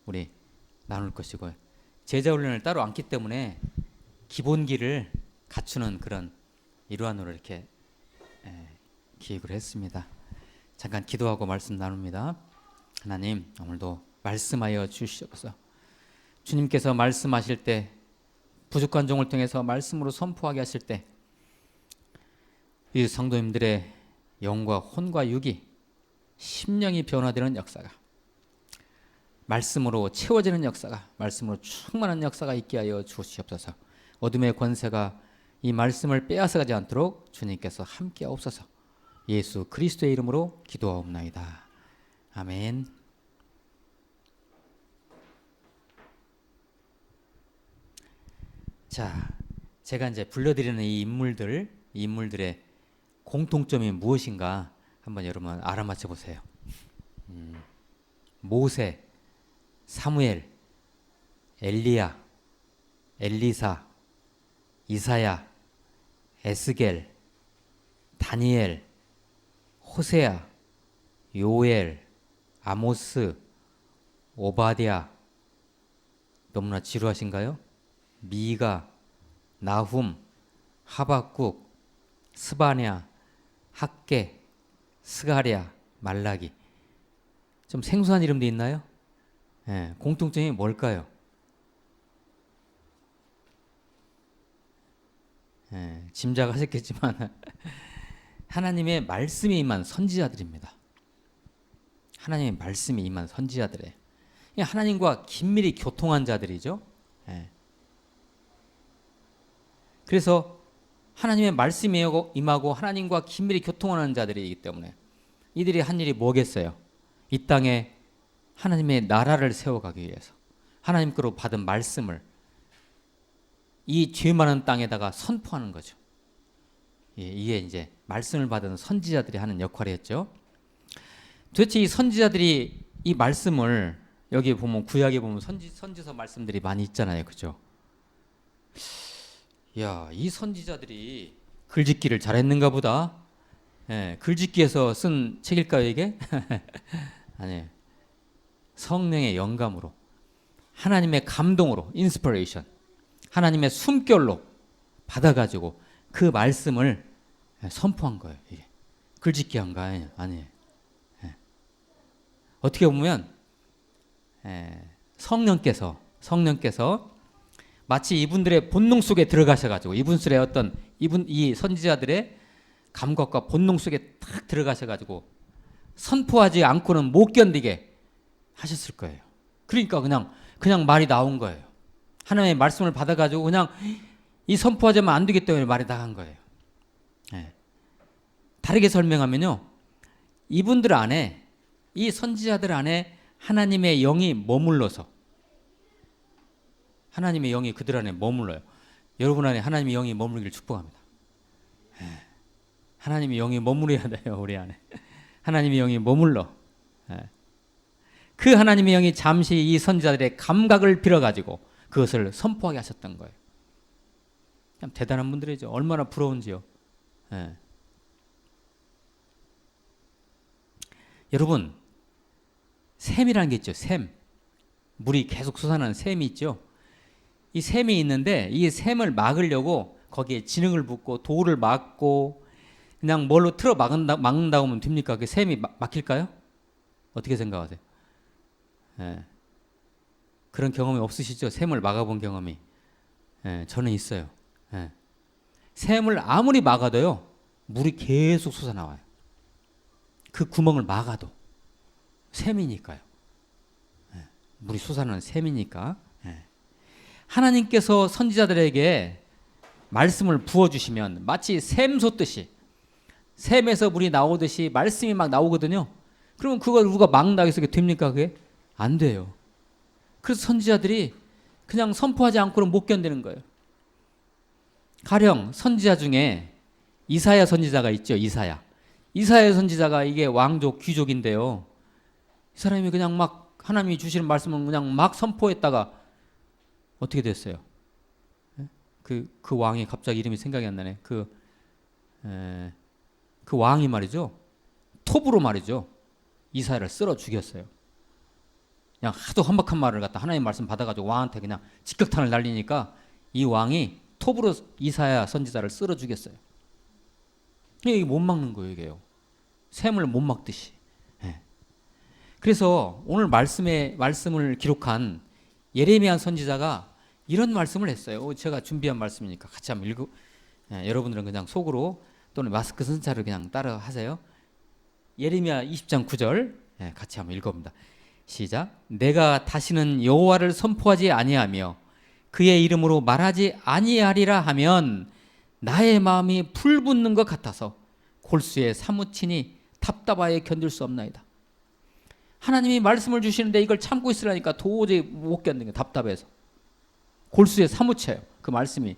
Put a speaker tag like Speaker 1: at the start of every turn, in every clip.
Speaker 1: 우리 나눌 것이고요. 제자 훈련을 따로 안기 때문에 기본기를 갖추는 그런 일환으로 이렇게 기획을 했습니다. 잠깐 기도하고 말씀 나눕니다. 하나님, 오늘도 말씀하여 주시옵소서. 주님께서 말씀하실 때, 부족한 종을 통해서 말씀으로 선포하게 하실 때, 이 성도님들의 영과 혼과 육이 심령이 변화되는 역사가, 말씀으로 채워지는 역사가, 말씀으로 충만한 역사가 있게 하여 주시옵소서. 어둠의 권세가 이 말씀을 빼앗아가지 않도록 주님께서 함께 하옵소서. 예수 그리스도의 이름으로 기도하옵나이다. 아멘. 자, 제가 이제 불러드리는 이 인물들의 공통점이 무엇인가 한번 여러분 알아맞혀 보세요. 모세, 사무엘, 엘리야, 엘리사, 이사야, 에스겔, 다니엘, 호세야, 요엘, 아모스, 오바댜. 너무나 지루하신가요? 미가, 나훔, 하박국, 스바냐, 학개, 스가랴, 말라기. 좀 생소한 이름도 있나요? 공통점이 뭘까요? 짐작하셨겠지만 하나님의 말씀이 임한 선지자들입니다. 하나님의 말씀이 임한 선지자들이에요. 하나님과 긴밀히 교통한 자들이죠. 그래서 하나님의 말씀이 임하고 하나님과 긴밀히 교통하는 자들이기 때문에 이들이 한 일이 뭐겠어요? 이 땅에 하나님의 나라를 세워가기 위해서 하나님께로 받은 말씀을 이 죄 많은 땅에다가 선포하는 거죠. 이게 이제 말씀을 받은 선지자들이 하는 역할이었죠. 도대체 이 선지자들이 이 말씀을, 여기 보면 구약에 보면 선지서 말씀들이 많이 있잖아요, 그죠? 야, 이 선지자들이 글짓기를 잘했는가 보다. 글짓기에서 쓴 책일까요, 이게? 아니에요. 성령의 영감으로, 하나님의 감동으로, 인스피레이션, 하나님의 숨결로 받아가지고 그 말씀을 선포한 거예요. 이게 글짓기 한 거 아니에요. 어떻게 보면 성령께서 마치 이분들의 본능 속에 들어가셔가지고 이 선지자들의 감각과 본능 속에 탁 들어가셔가지고 선포하지 않고는 못 견디게 하셨을 거예요. 그러니까 그냥 말이 나온 거예요. 하나님의 말씀을 받아가지고 그냥 이 선포하자면 안 되기 때문에 말이 나간 거예요. 다르게 설명하면요, 이분들 안에, 이 선지자들 안에 하나님의 영이 머물러서, 하나님의 영이 그들 안에 머물러요. 여러분 안에 하나님의 영이 머물기를 축복합니다. 하나님의 영이 머무려야 돼요, 우리 안에. 하나님의 영이 머물러. 그 하나님의 영이 잠시 이 선지자들의 감각을 빌어가지고 그것을 선포하게 하셨던 거예요. 참 대단한 분들이죠. 얼마나 부러운지요. 여러분, 샘이라는 게 있죠. 샘. 물이 계속 솟아나는 샘이 있죠. 이 샘이 있는데 이 샘을 막으려고 거기에 진흙을 붓고 돌을 막고 그냥 뭘로 틀어 막는다고 하면 됩니까? 그 샘이 막힐까요? 어떻게 생각하세요? 그런 경험이 없으시죠? 샘을 막아본 경험이. 저는 있어요. 샘을 아무리 막아도요, 물이 계속 솟아나와요. 그 구멍을 막아도. 샘이니까요. 물이 솟아나는 샘이니까. 하나님께서 선지자들에게 말씀을 부어주시면 마치 샘 솟듯이, 샘에서 물이 나오듯이 말씀이 막 나오거든요. 그러면 그걸 누가 막는다고 해서 됩니까? 그게? 안 돼요. 그래서 선지자들이 그냥 선포하지 않고는 못 견디는 거예요. 가령 선지자 중에 이사야 선지자가 있죠. 이사야 선지자가 이게 왕족 귀족인데요. 이 사람이 그냥 막 하나님이 주시는 말씀을 그냥 막 선포했다가 어떻게 됐어요? 그 왕이 갑자기 이름이 생각이 안 나네. 그 왕이 말이죠, 톱으로 말이죠, 이사야를 쓸어 죽였어요. 그냥 하도 험박한 말을 갖다 하나님 말씀 받아가지고 왕한테 그냥 직격탄을 날리니까 이 왕이 톱으로 이사야 선지자를 쓸어 죽였어요. 이게 못 막는 거예요, 이게요. 샘을 못 막듯이. 예. 그래서 오늘 말씀을 기록한 예레미야 선지자가 이런 말씀을 했어요. 제가 준비한 말씀이니까 같이 한번 여러분들은 그냥 속으로 또는 마스크 쓴 차를 그냥 따라 하세요. 예레미야 20장 9절 같이 한번 읽어봅니다. 시작. 내가 다시는 여호와를 선포하지 아니하며 그의 이름으로 말하지 아니하리라 하면 나의 마음이 불붙는 것 같아서 골수에 사무치니 답답하여 견딜 수 없나이다. 하나님이 말씀을 주시는데 이걸 참고 있으라니까 도저히 못 견디는 거예요. 답답해서. 골수에 사무쳐요. 그 말씀이.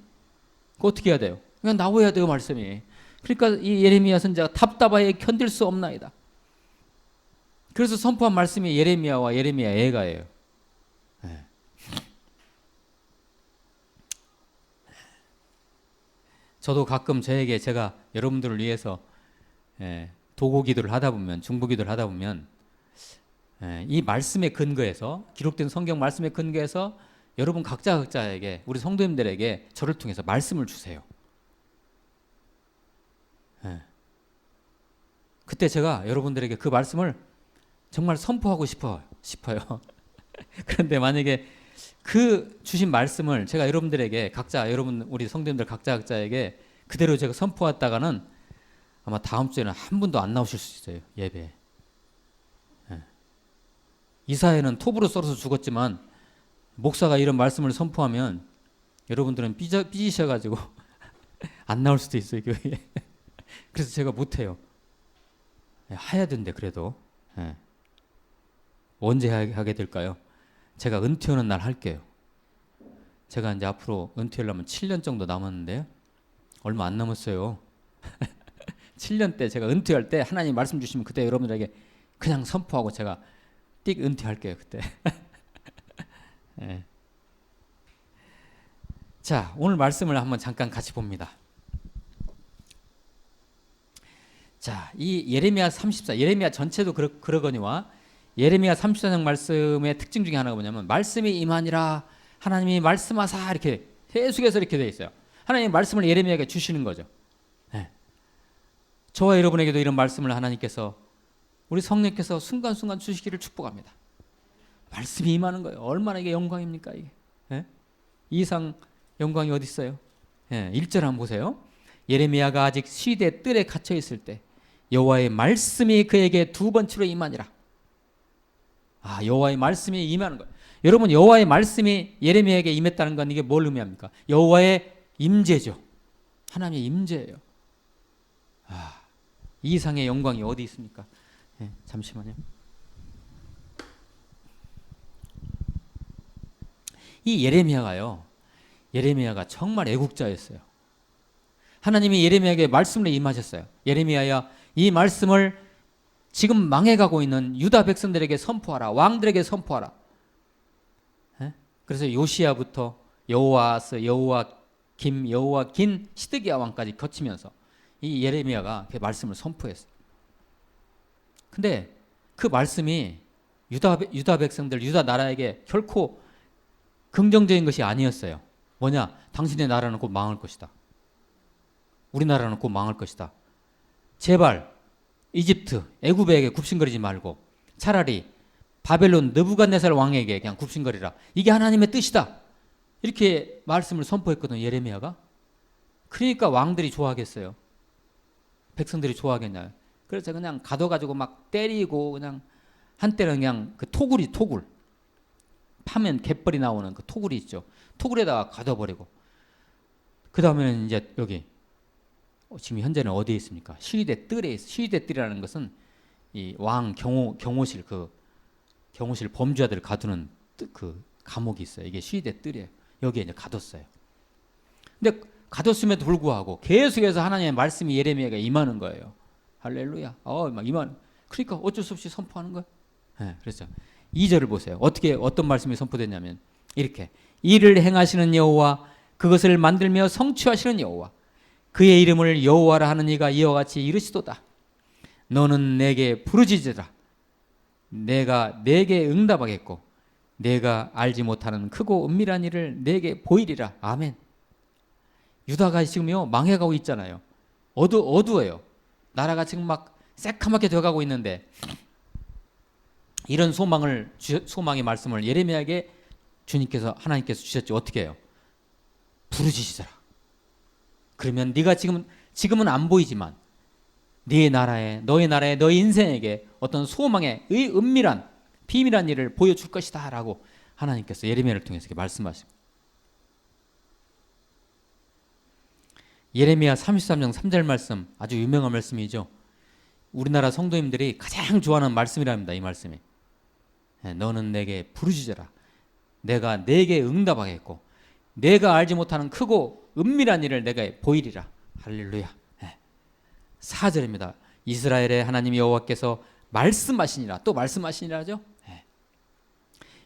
Speaker 1: 그거 어떻게 해야 돼요? 그냥 나와야 돼요, 말씀이. 그러니까 이 예레미야 선지자가 답답하여 견딜 수 없나이다. 그래서 선포한 말씀이 예레미야와 예레미야 애가예요. 네. 저도 가끔 저에게 제가 여러분들을 위해서 도고 기도를 하다 보면, 중보 기도를 하다 보면 이 말씀의 근거에서, 기록된 성경 말씀의 근거에서 여러분 각자에게, 우리 성도님들에게 저를 통해서 말씀을 주세요. 그때 제가 여러분들에게 그 말씀을 정말 선포하고 싶어요. 그런데 만약에 그 주신 말씀을 제가 여러분들에게 여러분 우리 성도님들 각자에게 그대로 제가 선포했다가는 아마 다음 주에는 한 분도 안 나오실 수 있어요, 예배에. 이사야는 톱으로 썰어서 죽었지만 목사가 이런 말씀을 선포하면 여러분들은 삐지셔가지고 안 나올 수도 있어요, 교회에. 그래서 제가 못해요. 해야 된대, 그래도. 언제 하게 될까요? 제가 은퇴하는 날 할게요. 제가 이제 앞으로 은퇴하려면 7년 정도 남았는데요. 얼마 안 남았어요. 7년 때 제가 은퇴할 때 하나님 말씀 주시면 그때 여러분들에게 그냥 선포하고 제가 띡 은퇴할게요, 그때. 네. 자, 오늘 말씀을 한번 잠깐 같이 봅니다. 자, 이 예레미야 34, 예레미야 전체도 그러거니와 예레미야 34장 말씀의 특징 중에 하나가 뭐냐면 말씀이 임하니라, 하나님이 말씀하사, 이렇게 계속해서 이렇게 되어 있어요. 하나님이 말씀을 예레미야에게 주시는 거죠. 네. 저와 여러분에게도 이런 말씀을 하나님께서, 우리 성령께서 순간순간 주시기를 축복합니다. 말씀이 임하는 거예요. 얼마나 이게 영광입니까, 이게. 네? 이 이상 영광이 어디 있어요? 네. 1절 한번 보세요. 예레미야가 아직 시대 뜰에 갇혀 있을 때 여호와의 말씀이 그에게 두 번째로 임하니라. 여호와의 말씀이 임하는 거예요. 여러분, 여호와의 말씀이 예레미야에게 임했다는 건 이게 뭘 의미합니까? 여호와의 임재죠. 하나님의 임재예요. 이 이상의 영광이 어디 있습니까? 잠시만요. 이 예레미야가 정말 애국자였어요. 하나님이 예레미야에게 말씀을 임하셨어요. 예레미야야, 이 말씀을 지금 망해가고 있는 유다 백성들에게 선포하라. 왕들에게 선포하라. 그래서 요시야부터 여호와스, 여호와긴, 시드기야 왕까지 거치면서 이 예레미야가 그 말씀을 선포했어요. 근데 그 말씀이 유다 백성들, 유다 나라에게 결코 긍정적인 것이 아니었어요. 뭐냐? 당신의 나라는 곧 망할 것이다. 우리나라는 곧 망할 것이다. 제발 이집트, 애굽에게 굽신거리지 말고 차라리 바벨론 느부갓네살 왕에게 그냥 굽신거리라. 이게 하나님의 뜻이다. 이렇게 말씀을 선포했거든요, 예레미야가. 그러니까 왕들이 좋아하겠어요? 백성들이 좋아하겠냐요? 그래서 그냥 가둬가지고 막 때리고, 그냥 한때는 그냥 그 토굴 파면 갯벌이 나오는 그 토굴이 있죠. 토굴에다가 가둬버리고, 그 다음에는 이제 여기 지금 현재는 어디에 있습니까? 시위대 뜰에 있어요. 시위대 뜰이라는 것은 이 왕 경호실, 그 경호실 범죄자들을 가두는 그 감옥이 있어요. 이게 시위대 뜰이에요. 여기에 이제 가뒀어요. 근데 가뒀음에도 불구하고 계속해서 하나님의 말씀이 예레미야에게 임하는 거예요. 할렐루야. 막 임하는. 그러니까 어쩔 수 없이 선포하는 거예요. 그렇죠. 2절을 보세요. 어떤 말씀이 선포됐냐면 이렇게: 이를 행하시는 여호와, 그것을 만들며 성취하시는 여호와, 그의 이름을 여호와라 하는 이가 이와 같이 이르시도다. 너는 내게 부르짖으라. 내가 내게 응답하겠고 내가 알지 못하는 크고 은밀한 일을 내게 보이리라. 아멘. 유다가 지금요 망해가고 있잖아요. 어두워요. 나라가 지금 막 새카맣게 되어가고 있는데 이런 소망의 말씀을 예레미야에게 하나님께서 주셨죠. 어떻게 해요? 부르짖으라. 그러면 네가 지금은 안 보이지만 너의 나라에 너의 인생에게 어떤 소망의 은밀한 비밀한 일을 보여줄 것이다 라고 하나님께서 예레미야를 통해서 이렇게 말씀하십니다. 예레미야 33장 3절 말씀 아주 유명한 말씀이죠. 우리나라 성도님들이 가장 좋아하는 말씀이랍니다. 이 말씀이. 너는 내게 부르짖어라. 내가 내게 응답하겠고 내가 알지 못하는 크고 은밀한 일을 내가 보이리라. 할렐루야. 4절입니다. 이스라엘의 하나님 여호와께서 말씀하시니라. 또 말씀하시니라 하죠.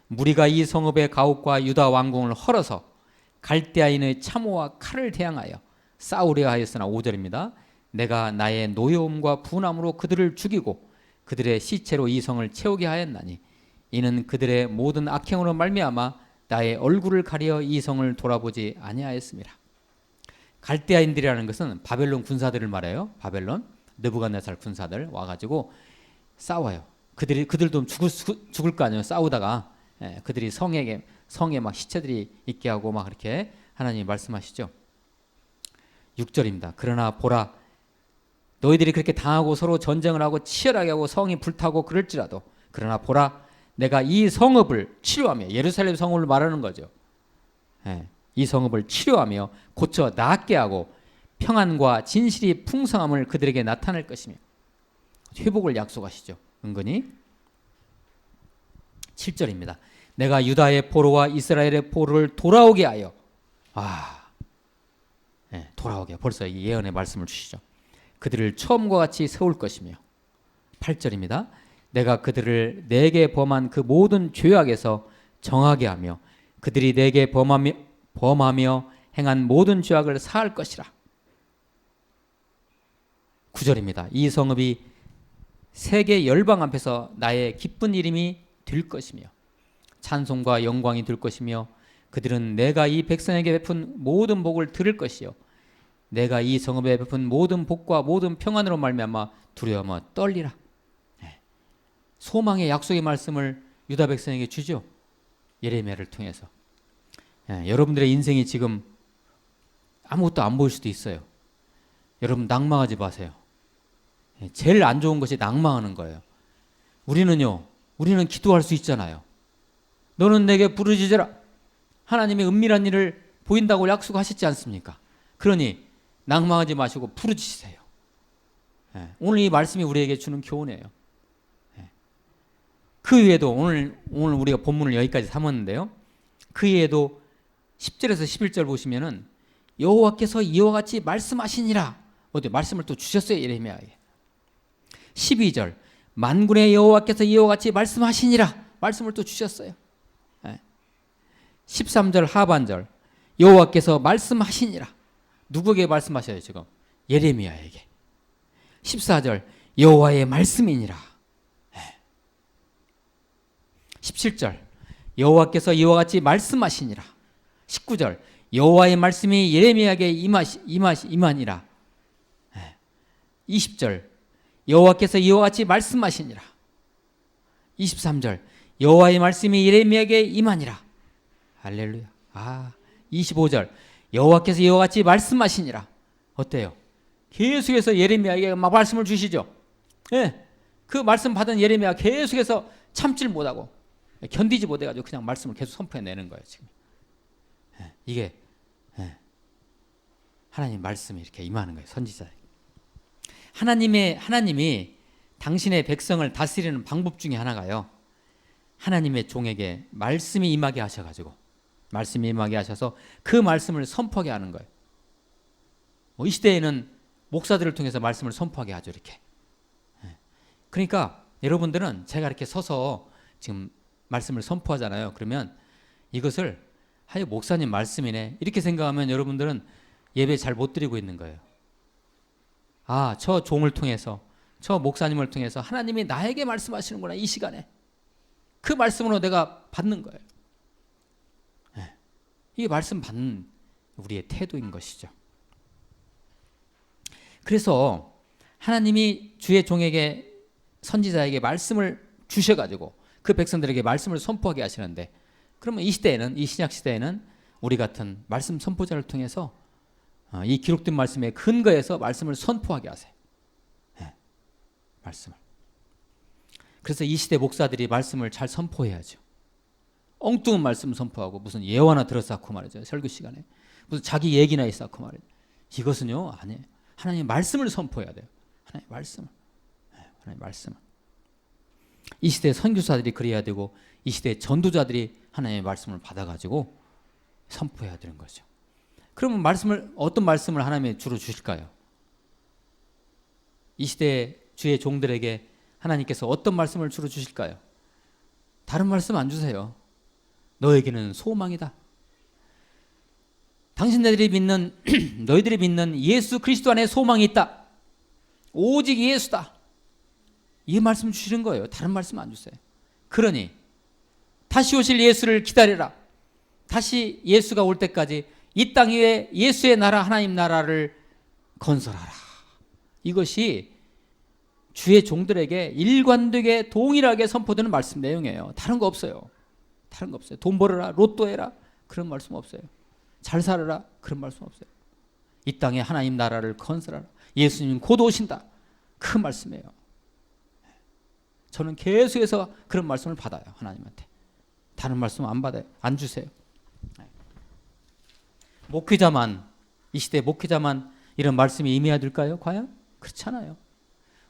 Speaker 1: 무리가 이 성읍의 가옥과 유다 왕궁을 헐어서 갈대아인의 참호와 칼을 대항하여 싸우려 하였으나 5절입니다. 내가 나의 노여움과 분함으로 그들을 죽이고 그들의 시체로 이 성을 채우게 하였나니 이는 그들의 모든 악행으로 말미암아 나의 얼굴을 가려 이 성을 돌아보지 아니하였습니다. 갈대아인들이라는 것은 바벨론 군사들을 말해요. 바벨론 느부갓네살 군사들 와가지고 싸워요. 그들도 죽을 거 아니에요. 싸우다가 그들이 성에 막 시체들이 있게 하고 막 그렇게 하나님이 말씀하시죠. 6절입니다. 그러나 보라, 너희들이 그렇게 당하고 서로 전쟁을 하고 치열하게 하고 성이 불타고 그럴지라도 그러나 보라, 내가 이 성읍을 치료하며, 예루살렘 성읍을 말하는 거죠. 이 성읍을 치료하며 고쳐 낫게 하고 평안과 진실이 풍성함을 그들에게 나타낼 것이며 회복을 약속하시죠. 은근히. 7절입니다. 내가 유다의 포로와 이스라엘의 포로를 돌아오게 하여 돌아오게 벌써 이 예언의 말씀을 주시죠. 그들을 처음과 같이 세울 것이며 8절입니다. 내가 그들을 내게 범한 그 모든 죄악에서 정하게 하며 그들이 내게 범하며 행한 모든 죄악을 사할 것이라. 9절입니다. 이 성읍이 세계 열방 앞에서 나의 기쁜 이름이 될 것이며 찬송과 영광이 될 것이며 그들은 내가 이 백성에게 베푼 모든 복을 들을 것이요 내가 이 성읍에 베푼 모든 복과 모든 평안으로 말미암아 두려워하며 떨리라. 소망의 약속의 말씀을 유다 백성에게 주죠. 예레미야를 통해서. 여러분들의 인생이 지금 아무것도 안 보일 수도 있어요. 여러분 낭망하지 마세요. 제일 안 좋은 것이 낭망하는 거예요. 우리는 기도할 수 있잖아요. 너는 내게 부르짖으라. 하나님의 은밀한 일을 보인다고 약속하셨지 않습니까? 그러니 낭망하지 마시고 부르짖으세요. 오늘 이 말씀이 우리에게 주는 교훈이에요. 그 외에도 오늘 우리가 본문을 여기까지 삼았는데요. 그 외에도 10절에서 11절 보시면은 여호와께서 이와 같이 말씀하시니라. 어디 말씀을 또 주셨어요. 예레미야에게. 12절 만군의 여호와께서 이와 같이 말씀하시니라. 말씀을 또 주셨어요. 13절 하반절 여호와께서 말씀하시니라. 누구에게 말씀하셔요 지금? 예레미야에게. 14절 여호와의 말씀이니라. 17절 여호와께서 이와 같이 말씀하시니라. 19절 여호와의 말씀이 예레미야에게 임하니라. 20절 여호와께서 이와 같이 말씀하시니라. 23절 여호와의 말씀이 예레미야에게 임하니라. 할렐루야. 25절 여호와께서 이와 같이 말씀하시니라. 어때요? 계속해서 예레미야에게 막 말씀을 주시죠. 그 말씀 받은 예레미야가 계속해서 참질 못하고 견디지 못해가지고 그냥 말씀을 계속 선포해내는 거예요. 지금 이게 하나님 말씀이 이렇게 임하는 거예요. 선지자. 하나님이 당신의 백성을 다스리는 방법 중에 하나가요. 하나님의 종에게 말씀이 임하게 하셔가지고 말씀이 임하게 하셔서 그 말씀을 선포하게 하는 거예요. 이 시대에는 목사들을 통해서 말씀을 선포하게 하죠. 이렇게. 그러니까 여러분들은 제가 이렇게 서서 지금 말씀을 선포하잖아요. 그러면 이것을 목사님 말씀이네 이렇게 생각하면 여러분들은 예배 잘 못 드리고 있는 거예요. 저 종을 통해서 저 목사님을 통해서 하나님이 나에게 말씀하시는구나 이 시간에. 그 말씀으로 내가 받는 거예요. 네. 이게 말씀 받는 우리의 태도인 것이죠. 그래서 하나님이 주의 종에게 선지자에게 말씀을 주셔가지고 그 백성들에게 말씀을 선포하게 하시는데, 그러면 이 시대에는, 이 신약 시대에는 우리 같은 말씀 선포자를 통해서 이 기록된 말씀에 근거해서 말씀을 선포하게 하세요. 네. 말씀을. 그래서 이 시대 목사들이 말씀을 잘 선포해야죠. 엉뚱한 말씀 선포하고 무슨 예화나 들어쌓고 말이죠. 설교 시간에 무슨 자기 얘기나 있었고 말이죠. 이것은요, 아니에요. 하나님의 말씀을 선포해야 돼요. 하나님의 말씀을. 네, 하나님의 말씀을. 이 시대 선교사들이 그래야 되고, 이 시대 전도자들이 하나님의 말씀을 받아가지고 선포해야 되는 거죠. 그러면 어떤 말씀을 하나님이 주로 주실까요? 이 시대 주의 종들에게 하나님께서 어떤 말씀을 주로 주실까요? 다른 말씀 안 주세요. 너에게는 소망이다. 당신들이 믿는 너희들이 믿는 예수 그리스도 안에 소망이 있다. 오직 예수다. 이 말씀 주시는 거예요. 다른 말씀 안 주세요. 그러니 다시 오실 예수를 기다리라. 다시 예수가 올 때까지 이 땅 위에 예수의 나라, 하나님 나라를 건설하라. 이것이 주의 종들에게 일관되게 동일하게 선포되는 말씀 내용이에요. 다른 거 없어요. 다른 거 없어요. 돈 벌어라, 로또 해라, 그런 말씀 없어요. 잘 살아라, 그런 말씀 없어요. 이 땅에 하나님 나라를 건설하라. 예수님 곧 오신다. 그 말씀이에요. 저는 계속해서 그런 말씀을 받아요. 하나님한테. 다른 말씀 안 받아요. 안 주세요. 목회자만, 이 시대 목회자만 이런 말씀이 임해야 될까요? 과연? 그렇잖아요.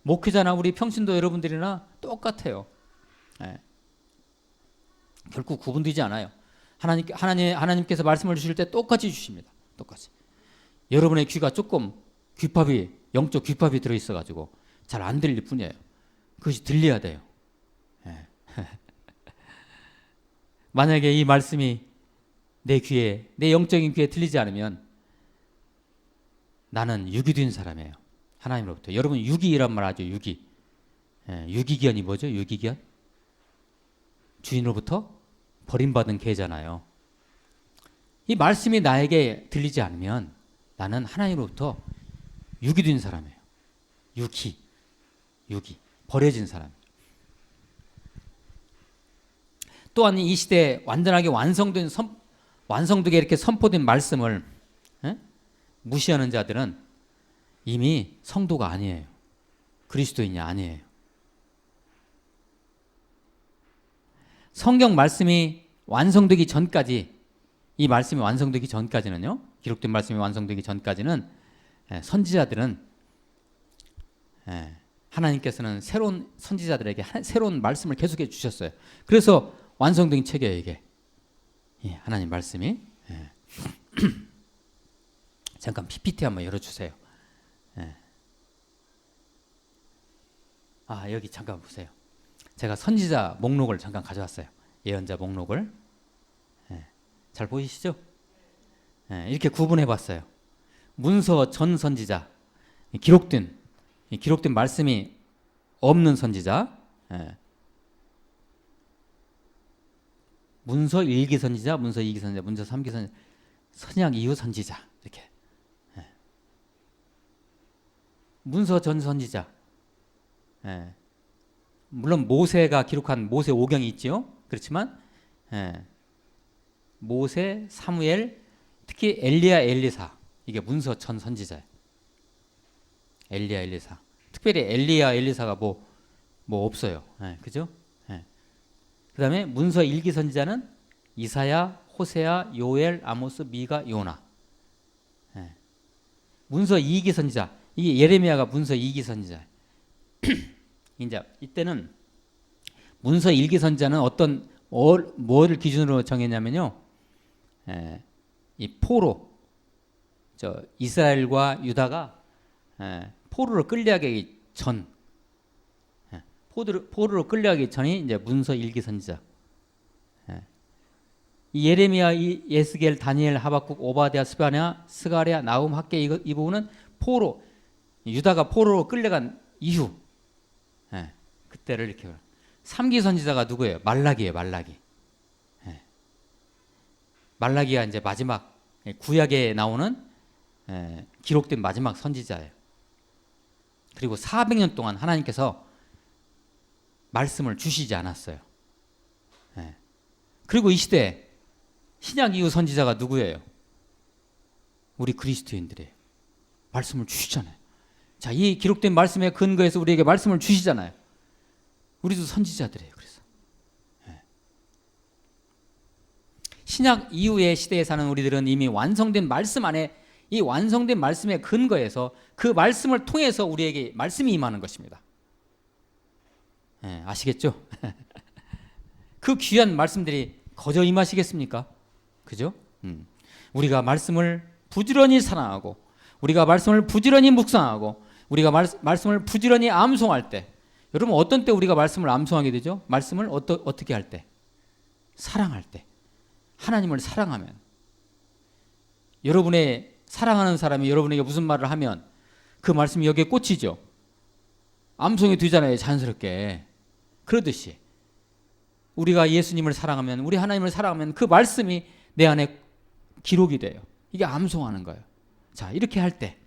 Speaker 1: 목회자나 우리 평신도 여러분들이나 똑같아요. 네. 결국 구분되지 않아요. 하나님께서 말씀을 주실 때 똑같이 주십니다. 똑같이. 여러분의 귀가 조금 영적 귀팝이 들어있어가지고 잘 안 들릴 뿐이에요. 그것이 들려야 돼요. 네. 만약에 이 말씀이 내 영적인 귀에 들리지 않으면 나는 유기된 사람이에요. 하나님으로부터. 여러분 유기란 말 하죠. 유기. 유기견이 뭐죠? 유기견? 주인으로부터 버림받은 개잖아요. 이 말씀이 나에게 들리지 않으면 나는 하나님으로부터 유기된 사람이에요. 유기. 버려진 사람. 또한 이 시대에 완전하게 완성되게 이렇게 선포된 말씀을 무시하는 자들은 이미 성도가 아니에요. 그리스도인이 아니에요. 성경 말씀이 완성되기 전까지, 이 말씀이 완성되기 전까지는요, 기록된 말씀이 완성되기 전까지는 선지자들은 하나님께서는 새로운 선지자들에게 새로운 말씀을 계속해 주셨어요. 그래서 완성된 책이에요, 이게. 하나님 말씀이. 잠깐 PPT 한번 열어주세요. 여기 잠깐 보세요. 제가 선지자 목록을 잠깐 가져왔어요. 예언자 목록을. 잘 보이시죠? 이렇게 구분해 봤어요. 문서 전 선지자, 기록된 말씀이 없는 선지자, 문서 1기 선지자, 문서 2기 선지자, 문서 3기 선지자, 선약 이후 선지자, 이렇게. 문서 전 선지자. 물론 모세가 기록한 모세 5경이 있죠. 그렇지만 모세, 사무엘, 특히 엘리야, 엘리사, 이게 문서 전 선지자예요. 엘리야, 엘리사. 특별히 엘리야, 엘리사가 뭐 없어요. 그죠? 그 다음에 문서 1기 선지자는 이사야, 호세야, 요엘, 아모스, 미가, 요나. 문서 2기 선지자, 이게 예레미야가 문서 2기 선지자예요. 이제 이때는 문서 1기 선지자는 뭐를 기준으로 정했냐면요, 이 포로, 이스라엘과 유다가 포로로 끌려가기 전, 포로로 끌려가기 전이 이제 문서 1기 선지자. 이 예레미야, 예스겔, 다니엘, 하박국, 오바댜, 스가랴, 나훔, 학개, 이 부분은 유다가 포로로 끌려간 이후, 그때를 이렇게. 3기 선지자가 누구예요? 말라기예요. 말라기. 예. 말라기가 이제 마지막 구약에 나오는 기록된 마지막 선지자예요. 그리고 400년 동안 하나님께서 말씀을 주시지 않았어요. 예. 그리고 이 시대에 신약 이후 선지자가 누구예요? 우리 그리스도인들이에요. 말씀을 주시잖아요. 자, 이 기록된 말씀에 근거해서 우리에게 말씀을 주시잖아요. 우리도 선지자들이에요. 그래서 신약 이후의 시대에 사는 우리들은 이미 완성된 말씀 안에, 이 완성된 말씀에 근거해서 그 말씀을 통해서 우리에게 말씀이 임하는 것입니다. 아시겠죠? 그 귀한 말씀들이 거저 임하시겠습니까? 그죠? 우리가 말씀을 부지런히 사랑하고, 우리가 말씀을 부지런히 묵상하고, 우리가 말씀을 부지런히 암송할 때, 여러분 어떤 때 우리가 말씀을 암송하게 되죠? 말씀을 어떻게 할 때? 사랑할 때. 하나님을 사랑하면. 여러분의 사랑하는 사람이 여러분에게 무슨 말을 하면 그 말씀이 여기에 꽂히죠. 암송이 되잖아요. 자연스럽게. 그러듯이 우리가 예수님을 사랑하면, 우리 하나님을 사랑하면 그 말씀이 내 안에 기록이 돼요. 이게 암송하는 거예요. 자, 이렇게 할 때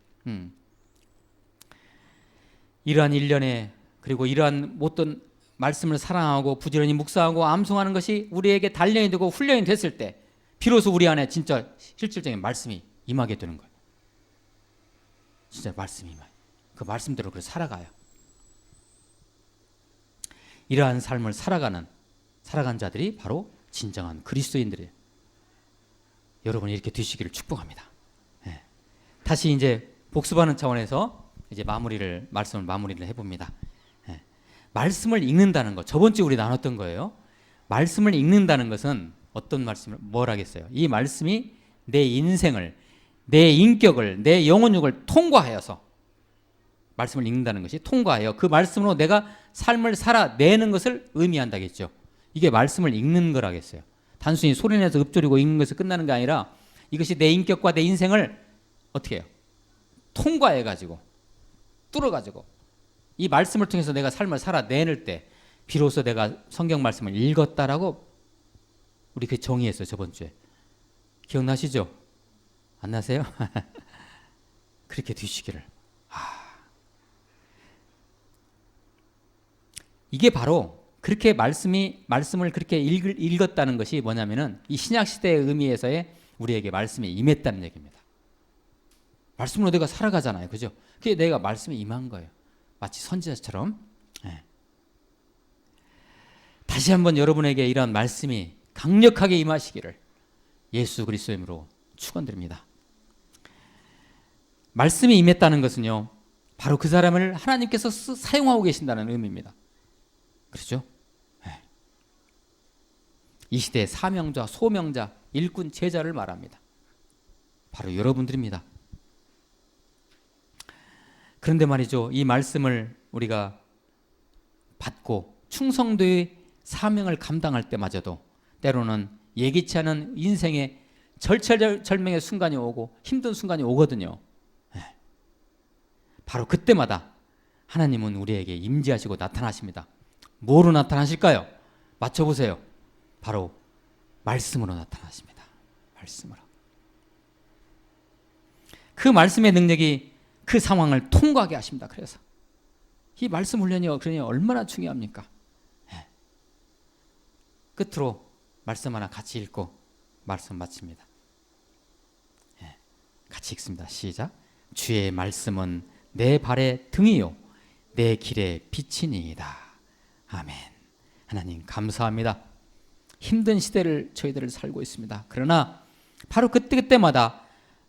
Speaker 1: 이러한 일련의, 그리고 이러한 모든 말씀을 사랑하고 부지런히 묵상하고 암송하는 것이 우리에게 단련이 되고 훈련이 됐을 때 비로소 우리 안에 진짜 실질적인 말씀이 임하게 되는 거예요. 진짜 말씀이 임해요. 그 말씀대로 그렇게 살아가요. 이러한 삶을 살아간 자들이 바로 진정한 그리스도인들이에요. 여러분이 이렇게 되시기를 축복합니다. 다시 이제 복습하는 차원에서 이제 말씀을 마무리를 해봅니다. 말씀을 읽는다는 것, 저번 주에 우리 나눴던 거예요. 말씀을 읽는다는 것은 어떤 말씀을, 뭘 하겠어요? 이 말씀이 내 인생을, 내 인격을, 내 영혼육을 통과하여서, 말씀을 읽는다는 것이 통과하여 그 말씀으로 내가 삶을 살아내는 것을 의미한다겠죠. 이게 말씀을 읽는 거라겠어요. 단순히 소리내서 읊조리고 읽는 것에 끝나는 게 아니라 이것이 내 인격과 내 인생을 어떻게 해요? 통과해가지고, 뚫어가지고 이 말씀을 통해서 내가 삶을 살아내는 때 비로소 내가 성경 말씀을 읽었다라고 우리 그 정의했어요. 저번 주에. 기억나시죠? 안 나세요? 그렇게 되시기를. 이게 바로 그렇게 말씀을 그렇게 읽었다는 것이 뭐냐면은 이 신약 시대의 의미에서의 우리에게 말씀이 임했다는 얘기입니다. 말씀으로 내가 살아가잖아요. 그죠? 그게 내가 말씀에 임한 거예요. 마치 선지자처럼. 다시 한번 여러분에게 이러한 말씀이 강력하게 임하시기를 예수 그리스도의 이름으로 축원드립니다. 말씀이 임했다는 것은요, 바로 그 사람을 하나님께서 사용하고 계신다는 의미입니다. 그렇죠? 이 시대의 사명자, 소명자, 일꾼, 제자를 말합니다. 바로 여러분들입니다. 그런데 말이죠, 이 말씀을 우리가 받고 충성도의 사명을 감당할 때마저도 때로는 예기치 않은 인생의 절체절명의 순간이 오고 힘든 순간이 오거든요. 바로 그때마다 하나님은 우리에게 임재하시고 나타나십니다. 뭐로 나타나실까요? 맞춰보세요. 바로 말씀으로 나타나십니다. 말씀으로. 그 말씀의 능력이 그 상황을 통과하게 하십니다. 그래서 이 말씀 훈련이 그러니 얼마나 중요합니까? 끝으로 말씀 하나 같이 읽고 말씀 마칩니다. 같이 읽습니다. 시작. 주의 말씀은 내 발의 등이요 내 길의 빛이니이다. 아멘. 하나님 감사합니다. 힘든 시대를 저희들을 살고 있습니다. 그러나 바로 그때마다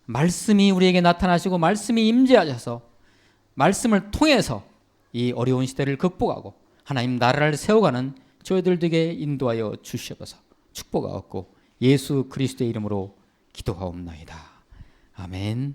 Speaker 1: 말씀이 우리에게 나타나시고 말씀이 임재하셔서 말씀을 통해서 이 어려운 시대를 극복하고 하나님 나라를 세워가는 저희들에게 인도하여 주시옵소서. 축복하옵고 예수 그리스도의 이름으로 기도하옵나이다. 아멘.